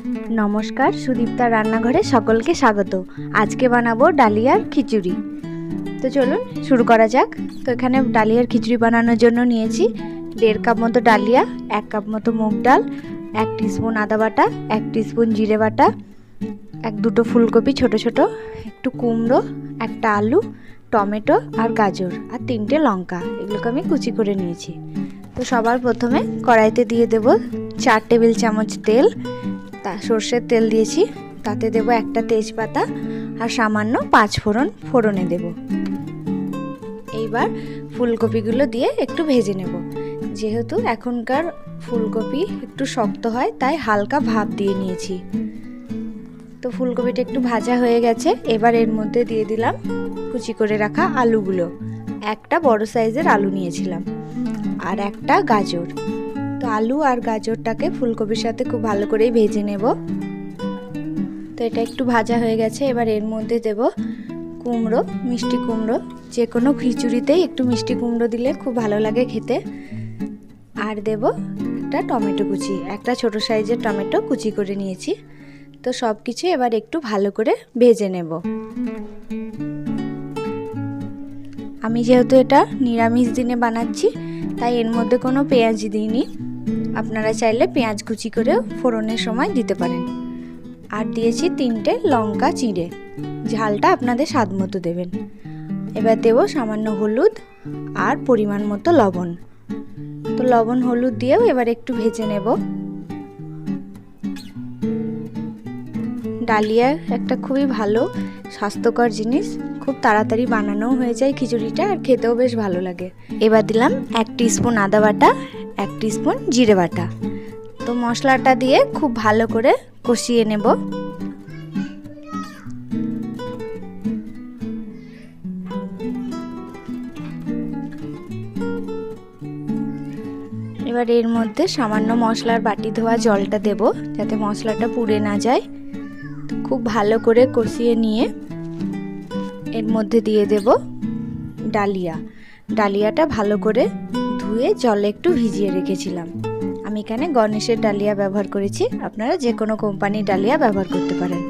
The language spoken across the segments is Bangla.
নমস্কার, সুদীপ্তা রান্নাঘরে সকলকে স্বাগত। আজকে বানাবো ডালিয়ার খিচুড়ি। তো চলুন শুরু করা যাক। তো এখানে ডালিয়ার খিচুড়ি বানানোর জন্য নিয়েছি 1.5 কাপ মতো ডালিয়া, 1 কাপ মতো মুগ ডাল, 1 টিস্পুন আদা বাটা, 1 টিস্পুন জিরে বাটা, 1-2টো ফুলকপি ছোট ছোট, একটু কুমড়ো, একটা আলু, টমেটো আর গাজর আর 3টে লঙ্কা। এগুলোকে আমি কুচি করে নিয়েছি। তো সবার প্রথমে কড়াইতে দিয়ে দেব 4 টেবিল চামচ তেল। সর্ষের তেল দিয়েছি, তাতে দেব একটা তেজপাতা আর সামান্য 5 ফোড়ন ফোড়নে দেব। এইবার ফুলকপিগুলো দিয়ে একটু ভেজে নেব। যেহেতু এখনকার ফুলকপি একটু শক্ত হয়, তাই হালকা ভাপ দিয়ে নিয়েছি। তো ফুলকপিটা একটু ভাজা হয়ে গেছে। এবার এর মধ্যে দিয়ে দিলাম কুচি করে রাখা আলুগুলো। একটা বড় সাইজের আলু নিয়েছিলাম আর একটা গাজর। তো আলু আর গাজরটাকে ফুলকপির সাথে খুব ভালো করেই ভেজে নেব। তো এটা একটু ভাজা হয়ে গেছে। এবার এর মধ্যে দেব কুমড়ো, মিষ্টি কুমড়ো। যে কোনো খিচুড়িতেই একটু মিষ্টি কুমড়ো দিলে খুব ভালো লাগে খেতে। আর দেব একটা টমেটো কুচি, একটা ছোট সাইজের টমেটো কুচি করে নিয়েছি। তো সব কিছু এবার একটু ভালো করে ভেজে নেব। আমি যেহেতু এটা নিরামিষ দিনে বানাচ্ছি, তাই এর মধ্যে কোনো পেঁয়াজ দিইনি। আপনারা চাইলে পেঁয়াজ কুচি করেও ফোড়নের সময় দিতে পারেন। আর দিয়েছি 3টে লঙ্কা চিড়ে। ঝালটা আপনাদের স্বাদ মতো দেবেন। এবার দেব সামান্য হলুদ আর পরিমাণ মতো লবণ। তো লবণ হলুদ দিয়েও এবার একটু ভেজে নেব। ডালিয়া একটা খুবই ভালো স্বাস্থ্যকর জিনিস, খুব তাড়াতাড়ি বানানোও হয়ে যায় খিচুড়িটা, আর খেতেও বেশ ভালো লাগে। এবার দিলাম 1 টিস্পুন আদা বাটা, 1 টিস্পুন জিরে বাটা। তো মশলাটা দিয়ে খুব ভালো করে কষিয়ে নেব। এবার এর মধ্যে সামান্য মশলার বাটি ধোয়া জলটা দেব, যাতে মশলাটা পুড়ে না যায়। খুব ভালো করে কষিয়ে নিয়ে এর মধ্যে দিয়ে দেব ডালিয়াটা ভালো করে ধুয়ে জলে একটু ভিজিয়ে রেখেছিলাম। আমি এখানে গণেশের ডালিয়া ব্যবহার করেছি, আপনারা যে কোনো কোম্পানির ডালিয়া ব্যবহার করতে পারেন।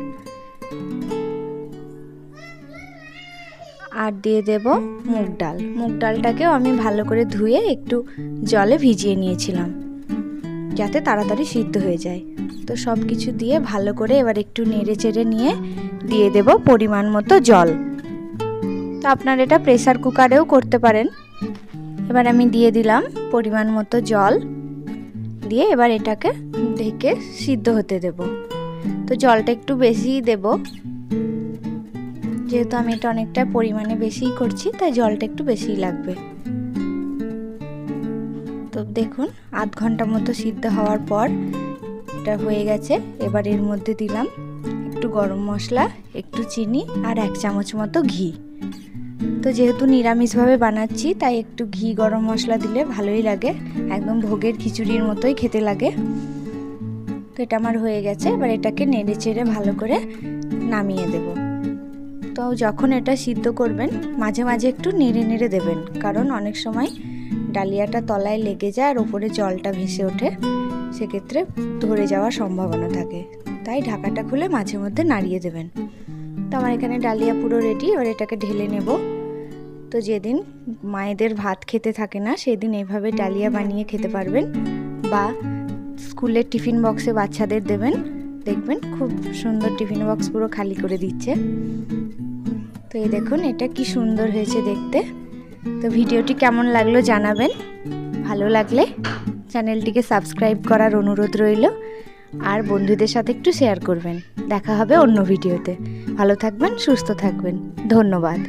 আর দিয়ে দেব মুগ ডালটাকেও আমি ভালো করে ধুয়ে একটু জলে ভিজিয়ে নিয়েছিলাম, যাতে তাড়াতাড়ি সিদ্ধ হয়ে যায়। তো সব কিছু দিয়ে ভালো করে এবার একটু নেড়ে চেড়ে নিয়ে দিয়ে দেব পরিমাণ মতো জল। তো আপনারা এটা প্রেসার কুকারেও করতে পারেন। এবার আমি দিয়ে দিলাম পরিমাণ মতো জল দিয়ে এবার এটাকে ঢেকে সিদ্ধ হতে দেব। তো জলটা একটু বেশিই দেব, যেহেতু আমি এটা অনেকটা পরিমাণে বেশিই করছি, তাই জলটা একটু বেশিই লাগবে। তো দেখুন 1/2 ঘন্টা মতো সিদ্ধ হওয়ার পর এটা হয়ে গেছে। এবার এর মধ্যে দিলাম একটু গরম মশলা, একটু চিনি আর 1 চামচ মতো ঘি। তো যেহেতু নিরামিষভাবে বানাচ্ছি, তাই একটু ঘি গরম মশলা দিলে ভালোই লাগে, একদম ভোগের খিচুড়ির মতোই খেতে লাগে। তো এটা আমার হয়ে গেছে। এবার এটাকে নেড়ে চেড়ে ভালো করে নামিয়ে দেব। তো যখন এটা সিদ্ধ করবেন, মাঝে মাঝে একটু নেড়ে নেড়ে দেবেন, কারণ অনেক সময় ডালিয়াটা তলায় লেগে যায় আর ওপরে জলটা ভেসে ওঠে, সেক্ষেত্রে ধরে যাওয়ার সম্ভাবনা থাকে। তাই ঢাকাটা খুলে মাঝে মধ্যে নাড়িয়ে দেবেন। তো আমার এখানে ডালিয়া পুরো রেডি। এবার এটাকে ঢেলে নেব। তো যেদিন মায়েদের ভাত খেতে থাকে না, সেদিন এইভাবে ডালিয়া বানিয়ে খেতে পারবেন, বা স্কুলের টিফিন বক্সে বাচ্চাদের দেবেন, দেখবেন খুব সুন্দর টিফিন বক্স পুরো খালি করে দিচ্ছে। তো এই দেখুন এটা কি সুন্দর হয়েছে দেখতে। তো ভিডিওটি কেমন লাগলো জানাবেন। ভালো লাগলে চ্যানেলটিকে সাবস্ক্রাইব করার অনুরোধ রইল, আর বন্ধুদের সাথে একটু শেয়ার করবেন। দেখা হবে অন্য ভিডিওতে। ভালো থাকবেন, সুস্থ থাকবেন। ধন্যবাদ।